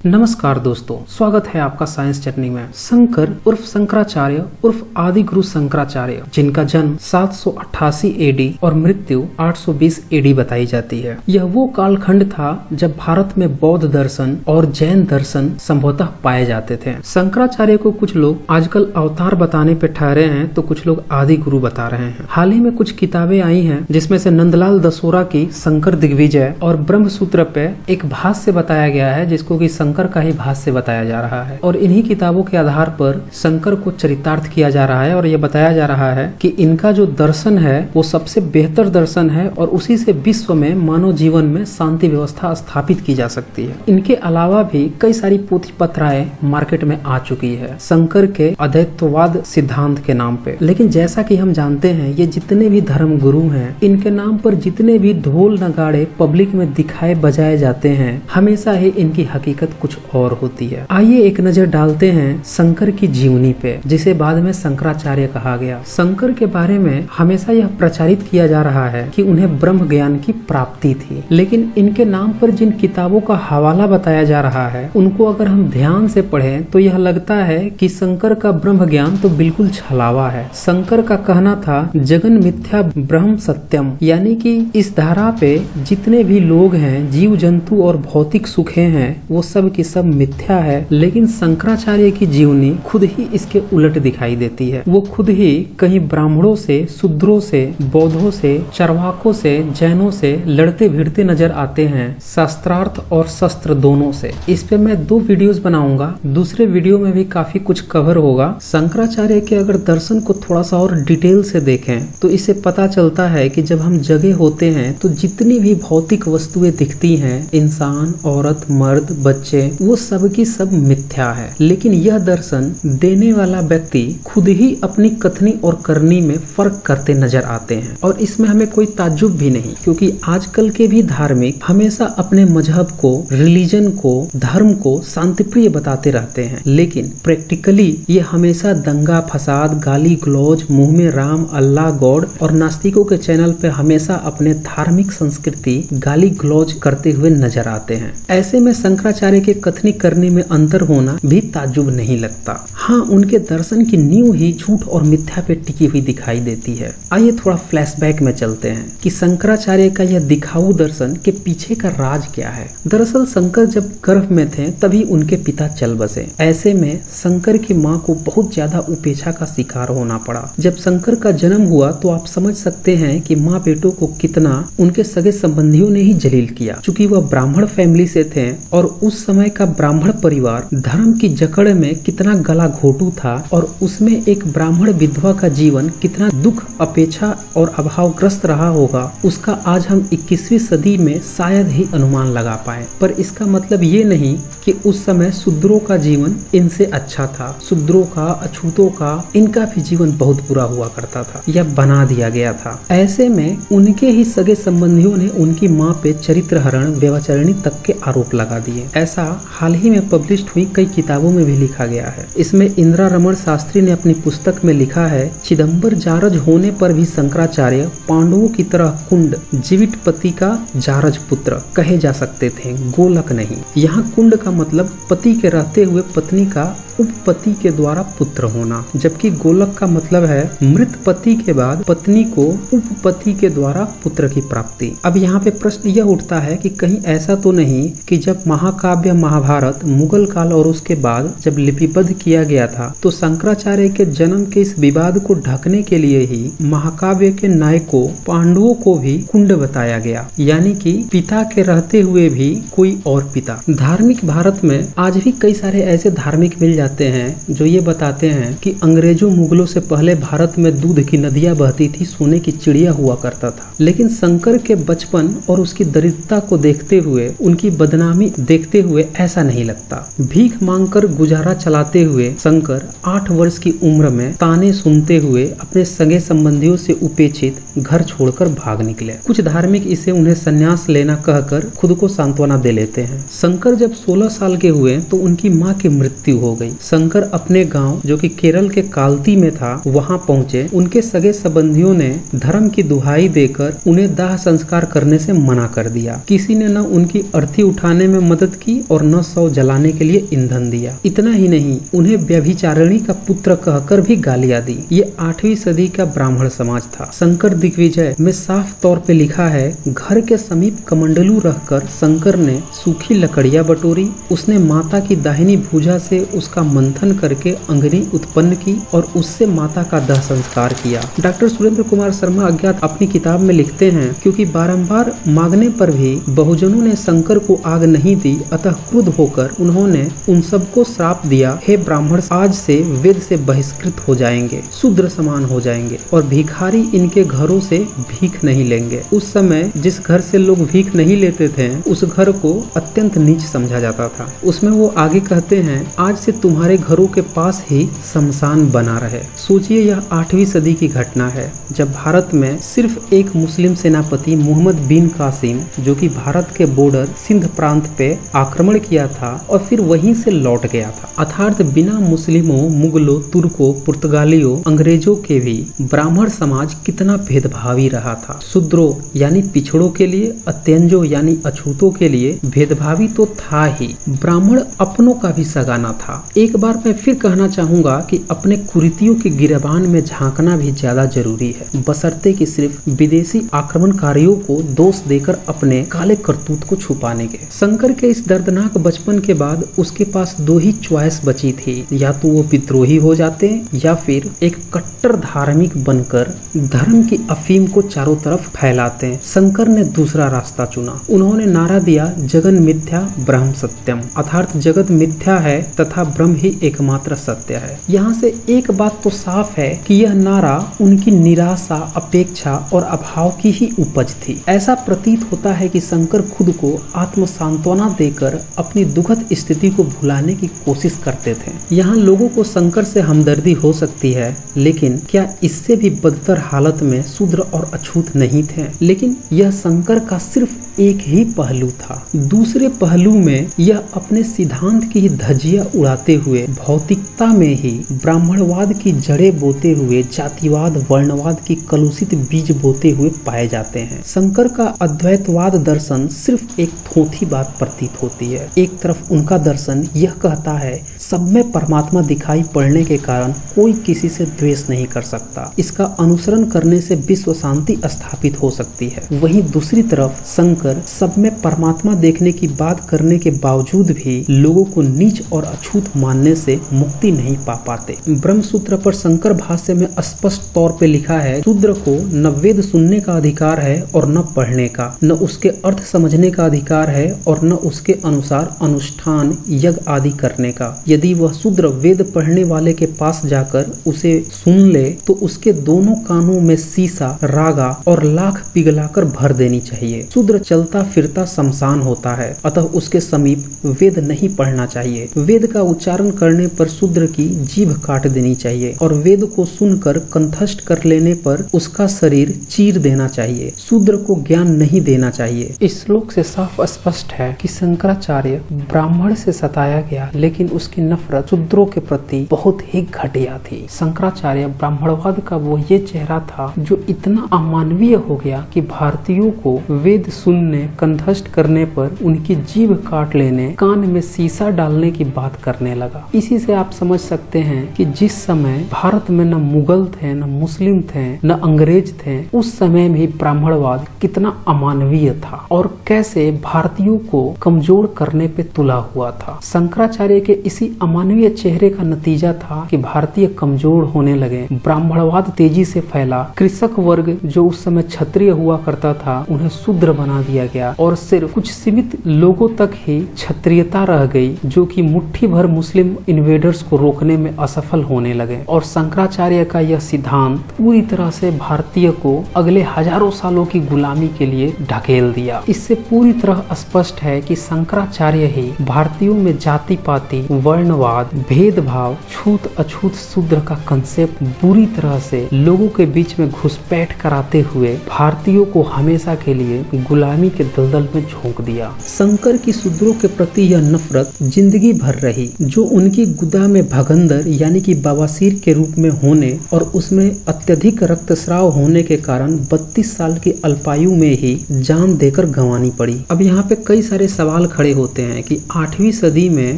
नमस्कार दोस्तों, स्वागत है आपका साइंस चटनी में। शंकर उर्फ शंकराचार्य उर्फ आदि गुरु शंकराचार्य, जिनका जन्म 788 एडी और मृत्यु 820 एडी बताई जाती है। यह वो कालखंड था जब भारत में बौद्ध दर्शन और जैन दर्शन संभवतः पाए जाते थे। शंकराचार्य को कुछ लोग आजकल अवतार बताने पे ठहरे हैं, तो कुछ लोग आदि गुरु बता रहे हैं। हाल ही में कुछ किताबें आई हैं, जिसमें से नंदलाल दसोरा की शंकर दिग्विजय और ब्रह्म सूत्र पे एक भाष्य बताया गया है, जिसको कि शंकर का ही भाष्य बताया जा रहा है। और इन्हीं किताबों के आधार पर शंकर को चरितार्थ किया जा रहा है और यह बताया जा रहा है कि इनका जो दर्शन है वो सबसे बेहतर दर्शन है और उसी से विश्व में मानव जीवन में शांति व्यवस्था स्थापित की जा सकती है। इनके अलावा भी कई सारी पोथी पत्राएं मार्केट में आ चुकी है शंकर के अद्वैतवाद सिद्धांत के नाम पे। लेकिन जैसा कि हम जानते हैं, ये जितने भी धर्म गुरु हैं, इनके नाम पर जितने भी ढोल नगाड़े पब्लिक में दिखाए बजाए जाते हैं, हमेशा ही इनकी हकीकत कुछ और होती है। आइए एक नजर डालते हैं शंकर की जीवनी पे, जिसे बाद में शंकराचार्य कहा गया। शंकर के बारे में हमेशा यह प्रचारित किया जा रहा है कि उन्हें ब्रह्म ज्ञान की प्राप्ति थी, लेकिन इनके नाम पर जिन किताबों का हवाला बताया जा रहा है, उनको अगर हम ध्यान से पढ़ें तो यह लगता है कि शंकर का ब्रह्म ज्ञान तो बिल्कुल छलावा है। शंकर का कहना था जगन मिथ्या ब्रह्म सत्यम, यानी कि इस धारा पे जितने भी लोग हैं, जीव जंतु और भौतिक सुखें हैं, वो सब की सब मिथ्या है। लेकिन शंकराचार्य की जीवनी खुद ही इसके उलट दिखाई देती है। वो खुद ही कहीं ब्राह्मणों से, शूद्रों से, बौद्धों से, चरवाकों से, जैनों से लड़ते भिड़ते नजर आते हैं, शास्त्रार्थ और शस्त्र दोनों से। इस पे मैं 2 वीडियोस बनाऊंगा, दूसरे वीडियो में भी काफी कुछ कवर होगा। शंकराचार्य के अगर दर्शन को थोड़ा सा और डिटेल से देखें तो इससे पता चलता है कि जब हम जगे होते हैं तो जितनी भी भौतिक वस्तुएं दिखती हैं, इंसान, औरत, मर्द, बच्चे, वो सब की सब मिथ्या है। लेकिन यह दर्शन देने वाला व्यक्ति खुद ही अपनी कथनी और करनी में फर्क करते नजर आते हैं। और इसमें हमें कोई ताज्जुब भी नहीं, क्योंकि आजकल के भी धार्मिक हमेशा अपने मजहब को, रिलीजन को, धर्म को शांतिप्रिय बताते रहते हैं, लेकिन प्रैक्टिकली ये हमेशा दंगा फसाद, गाली गलौज, मुंह में राम, अल्लाह, गॉड और नास्तिकों के चैनल पे हमेशा अपने धार्मिक संस्कृति गाली गलौज करते हुए नजर आते हैं। ऐसे में शंकराचार्य के कथनी करने में अंतर होना भी ताज्जुब नहीं लगता। हाँ, उनके दर्शन की नींव ही झूठ और मिथ्या पे टिकी हुई दिखाई देती है। आइए थोड़ा फ्लैशबैक में चलते हैं कि शंकराचार्य का यह दिखाऊ दर्शन के पीछे का राज क्या है। दरअसल शंकर जब गर्भ में थे तभी उनके पिता चल बसे। ऐसे में शंकर की माँ को बहुत ज्यादा उपेक्षा का शिकार होना पड़ा। जब शंकर का जन्म हुआ तो आप समझ सकते हैं कि माँ बेटों को कितना उनके सगे संबंधियों ने ही जलील किया। चूंकि वह ब्राह्मण फैमिली से थे और उस समय का ब्राह्मण परिवार धर्म की जकड़ में कितना गला घोटू था और उसमें एक ब्राह्मण विधवा का जीवन कितना दुख, अपेक्षा और अभावग्रस्त रहा होगा, उसका आज हम 21वीं सदी में शायद ही अनुमान लगा पाए। पर इसका मतलब ये नहीं कि उस समय शूद्रों का जीवन इनसे अच्छा था। शूद्रों का, अछूतों का, इनका भी जीवन बहुत बुरा हुआ करता था, यह बना दिया गया था। ऐसे में उनके ही सगे संबंधियों ने उनकी माँ पे चरित्र हरण, व्यभिचारिणी तक के आरोप लगा दिए। ऐसा हाल ही में पब्लिश हुई कई किताबों में भी लिखा गया है। इसमें इंदिरा रमण शास्त्री ने अपनी पुस्तक में लिखा है, चिदंबर जारज होने पर भी शंकराचार्य पांडवों की तरह कुंड, जीवित पति का जारज पुत्र कहे जा सकते थे, गोलक नहीं। यहाँ कुंड का मतलब पति के रहते हुए पत्नी का उपपति के द्वारा पुत्र होना, जबकि गोलक का मतलब है मृत पति के बाद पत्नी को उपपति के द्वारा पुत्र की प्राप्ति। अब यहाँ पे प्रश्न यह उठता है कि कहीं ऐसा तो नहीं कि जब महाकाव्य महाभारत मुगल काल और उसके बाद जब लिपिबद्ध किया गया था तो शंकराचार्य के जन्म के इस विवाद को ढकने के लिए ही महाकाव्य के नायकों पांडवों को भी कुंड बताया गया, यानी कि पिता के रहते हुए भी कोई और पिता। धार्मिक भारत में आज भी कई सारे ऐसे धार्मिक मिल जाते हैं जो ये बताते हैं कि अंग्रेजों मुगलों से पहले भारत में दूध की नदियां बहती थी, सोने की चिड़िया हुआ करता था। लेकिन शंकर के बचपन और उसकी दरिद्रता को देखते हुए, उनकी बदनामी देखते हुए ऐसा नहीं लगता। भीख मांगकर गुजारा चलाते हुए शंकर 8 वर्ष की उम्र में ताने सुनते हुए अपने सगे संबंधियों से उपेक्षित घर छोड़कर भाग निकले। कुछ धार्मिक इसे उन्हें संन्यास लेना कहकर खुद को सांत्वना दे लेते हैं। शंकर जब 16 साल के हुए तो उनकी माँ की मृत्यु हो गई। शंकर अपने गांव जो कि केरल के कालती में था वहां पहुंचे। उनके सगे संबंधियों ने धर्म की दुहाई देकर उन्हें दाह संस्कार करने से मना कर दिया। किसी ने न उनकी अर्थी उठाने में मदद की और न शव जलाने के लिए ईंधन दिया। इतना ही नहीं, उन्हें व्यभिचारिणी का पुत्र कहकर भी गालियां दी। ये 8वीं सदी का ब्राह्मण समाज था। शंकर दिग्विजय में साफ तौर पे लिखा है, घर के समीप कमंडलू रखकर शंकर ने सूखी लकड़ियां बटोरी। उसने माता की दाहिनी भुजा से उसका मंथन करके अंगनी उत्पन्न की और उससे माता का दाह संस्कार किया। डॉक्टर सुरेंद्र कुमार शर्मा अज्ञात अपनी किताब में लिखते हैं, क्योंकि बारंबार मांगने पर भी बहुजनों ने शंकर को आग नहीं दी, अतः क्रुद्ध होकर उन्होंने उन सबको श्राप दिया, हे ब्राह्मण, आज से वेद से बहिष्कृत हो जाएंगे, शूद्र समान हो जाएंगे और भिखारी इनके घरों से भीख नहीं लेंगे। उस समय जिस घर से लोग भीख नहीं लेते थे उस घर को अत्यंत नीच समझा जाता था। उसमें वो आगे कहते हैं, आज से तुम्हारे घरों के पास ही शमशान बना रहे। सोचिए, यह 8वीं सदी की घटना है जब भारत में सिर्फ एक मुस्लिम सेनापति मोहम्मद बिन कासिम, जो कि भारत के बॉर्डर सिंध प्रांत पे आक्रमण किया था और फिर वहीं से लौट गया था। अर्थात बिना मुस्लिमों, मुगलों, तुर्कों, पुर्तगालियों, अंग्रेजों के भी ब्राह्मण समाज कितना भेदभावी रहा था। शूद्रों यानी पिछड़ों के लिए, अत्यंजों यानी अछूतों के लिए भेदभावी तो था ही, ब्राह्मण अपनों का भी सगाना था। एक बार मैं फिर कहना चाहूंगा कि अपने कुरीतियों के गिरबान में झांकना भी ज्यादा जरूरी है, बशर्ते कि सिर्फ विदेशी आक्रमणकारियों को दोष देकर अपने काले करतूत को छुपाने के। शंकर के इस दर्दनाक बचपन के बाद उसके पास 2 ही चॉइस बची थी, या तो वो विद्रोही हो जाते या फिर एक कट्टर धार्मिक बनकर धर्म की अफीम को चारों तरफ फैलाते हैं। शंकर ने दूसरा रास्ता चुना। उन्होंने नारा दिया, जगन मिथ्या ब्रह्म सत्यम, अर्थात जगत मिथ्या है तथा ब्रह्म ही एकमात्र सत्य है। यहाँ से एक बात तो साफ है कि यह नारा उनकी निराशा, अपेक्षा और अभाव की ही उपज थी। ऐसा प्रतीत होता है कि शंकर खुद को आत्म सांत्वना देकर अपनी दुखद स्थिति को भुलाने की कोशिश करते थे। यहाँ लोगों को शंकर से हमदर्दी हो सकती है, लेकिन क्या इससे भी बदतर हालत में शूद्र और अछूत नहीं थे? लेकिन यह शंकर का सिर्फ एक ही पहलू था। दूसरे पहलू में यह अपने सिद्धांत की धज्जियां उड़ाते हुए भौतिकता में ही ब्राह्मणवाद की जड़ें बोते हुए जातिवाद, वर्णवाद की कलुषित बीज बोते हुए पाए जाते हैं। शंकर का अद्वैतवाद दर्शन सिर्फ एक थोथी बात प्रतीत होती है। एक तरफ उनका दर्शन यह कहता है, सब में परमात्मा दिखाई पड़ने के कारण कोई किसी से द्वेष नहीं कर सकता, इसका अनुसरण करने से विश्व शांति स्थापित हो सकती है। वहीं दूसरी तरफ शंकर सब में परमात्मा देखने की बात करने के बावजूद भी लोगों को नीच और अछूत मानने से मुक्ति नहीं पा पाते। ब्रह्म सूत्र पर शंकर भाष्य में स्पष्ट तौर पे लिखा है, शूद्र को न वेद सुनने का अधिकार है और न पढ़ने का, न उसके अर्थ समझने का अधिकार है और न उसके अनुसार अनुष्ठान, यज्ञ आदि करने का। यदि वह शूद्र वेद पढ़ने वाले के पास जाकर उसे सुन ले तो उसके दोनों कानों में सीसा, रागा और लाख पिघलाकर भर देनी चाहिए। शूद्र चलता फिरता शमशान होता है, अतः उसके समीप वेद नहीं पढ़ना चाहिए। वेद का उच्चारण करने पर शूद्र की जीभ काट देनी चाहिए और वेद को सुनकर कंठस्थ कर लेने पर उसका शरीर चीर देना चाहिए। शूद्र को ज्ञान नहीं देना चाहिए। इस श्लोक से साफ स्पष्ट है कि शंकराचार्य ब्राह्मण से सताया गया, लेकिन उसकी नफरत शूद्रों के प्रति बहुत ही घटिया थी। शंकराचार्य ब्राह्मणवाद का वो ये चेहरा था जो इतना अमानवीय हो गया कि भारतीयों को वेद सुनने, कंठस्थ करने पर उनकी जीभ काट लेने, कान में सीसा डालने की बात करने लगा। इसी से आप समझ सकते हैं कि जिस समय भारत में न मुगल थे, न मुस्लिम थे, न अंग्रेज थे, उस समय भी ब्राह्मणवाद कितना अमानवीय था और कैसे भारतीयों को कमजोर करने पे तुला हुआ था। शंकराचार्य के इसी अमानवीय चेहरे का नतीजा था कि भारतीय कमजोर होने लगे, ब्राह्मणवाद तेजी से फैला, कृषक वर्ग जो उस समय क्षत्रिय हुआ करता था उन्हें शूद्र बना दिया गया और सिर्फ कुछ सीमित लोगों तक ही क्षत्रियता रह गई, जो कि मुट्ठी भर मुस्लिम इन्वेडर्स को रोकने में असफल होने लगे। और शंकराचार्य का यह सिद्धांत पूरी तरह से भारतीय को अगले हजारों सालों की गुलामी के लिए ढकेल दिया। इससे पूरी तरह स्पष्ट है कि शंकराचार्य ही भारतीयों में जाति पाति, वर्ण वर्णवाद, भेदभाव, छूत अछूत शूद्र का कंसेप्ट बुरी तरह से लोगों के बीच में घुसपैठ कराते हुए भारतीयों को हमेशा के लिए गुलामी के दलदल में झोंक दिया। शंकर की शूद्रों के प्रति यह नफरत जिंदगी भर रही, जो उनकी गुदा में भगंदर यानी कि बवासीर के रूप में होने और उसमें अत्यधिक रक्तस्राव होने के कारण 32 साल की अल्पायु में ही जान देकर गंवानी पड़ी। अब यहाँ पे कई सारे सवाल खड़े होते हैं कि 8वीं सदी में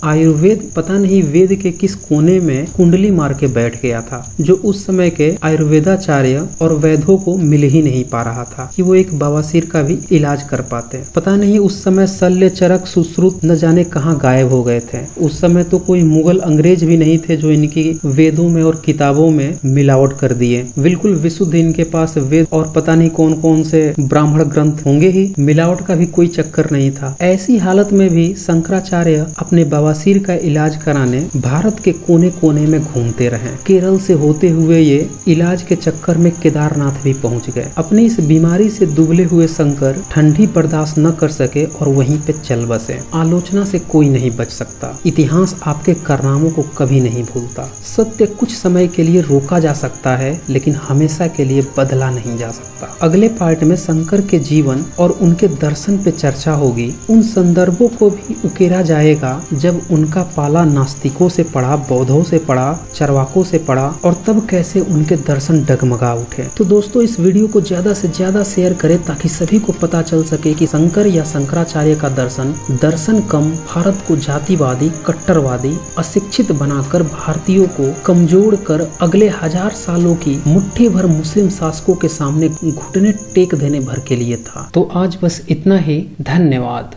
आयुर्वेद पता नहीं वेद के किस कोने में कुंडली मार के बैठ गया था, जो उस समय के आयुर्वेदाचार्य और वैद्यों को मिल ही नहीं पा रहा था कि वो एक बवासीर का भी इलाज कर पाते। पता नहीं उस समय शल्य, चरक, सुश्रुत न जाने कहाँ गायब हो गए थे। उस समय तो कोई मुगल अंग्रेज भी नहीं थे जो इनकी वेदों में और किताबों में मिलावट कर दिए। बिल्कुल विशुद्ध इनके पास वेद और पता नहीं कौन कौन से ब्राह्मण ग्रंथ होंगे ही, मिलावट का भी कोई चक्कर नहीं था। ऐसी हालत में भी शंकराचार्य अपने बवासीर का इलाज कराने भारत के कोने कोने में घूमते रहे। केरल से होते हुए ये इलाज के चक्कर में केदारनाथ भी पहुंच गए। अपनी इस बीमारी से दुबले हुए शंकर ठंडी बर्दाश्त न कर सके और वहीं पे चल बसे। आलोचना से कोई नहीं बच सकता। इतिहास आपके कारनामों को कभी नहीं भूलता। सत्य कुछ समय के लिए रोका जा सकता है, लेकिन हमेशा के लिए बदला नहीं जा सकता। अगले पार्ट में शंकर के जीवन और उनके दर्शन पे चर्चा होगी। उन संदर्भों को भी उकेरा जाएगा जब उनका पाला नास्तिकों से पड़ा, बौद्धों से पड़ा, चरवाकों से पड़ा और तब कैसे उनके दर्शन डगमगा उठे। तो दोस्तों इस वीडियो को ज्यादा से ज्यादा शेयर करें ताकि सभी को पता चल सके कि शंकर या शंकराचार्य का दर्शन कम भारत को जातिवादी, कट्टरवादी, अशिक्षित बनाकर भारतीयों को कमजोर कर अगले 1000 सालों की मुट्ठी भर मुस्लिम शासकों के सामने घुटने टेक देने भर के लिए था। तो आज बस इतना ही। धन्यवाद।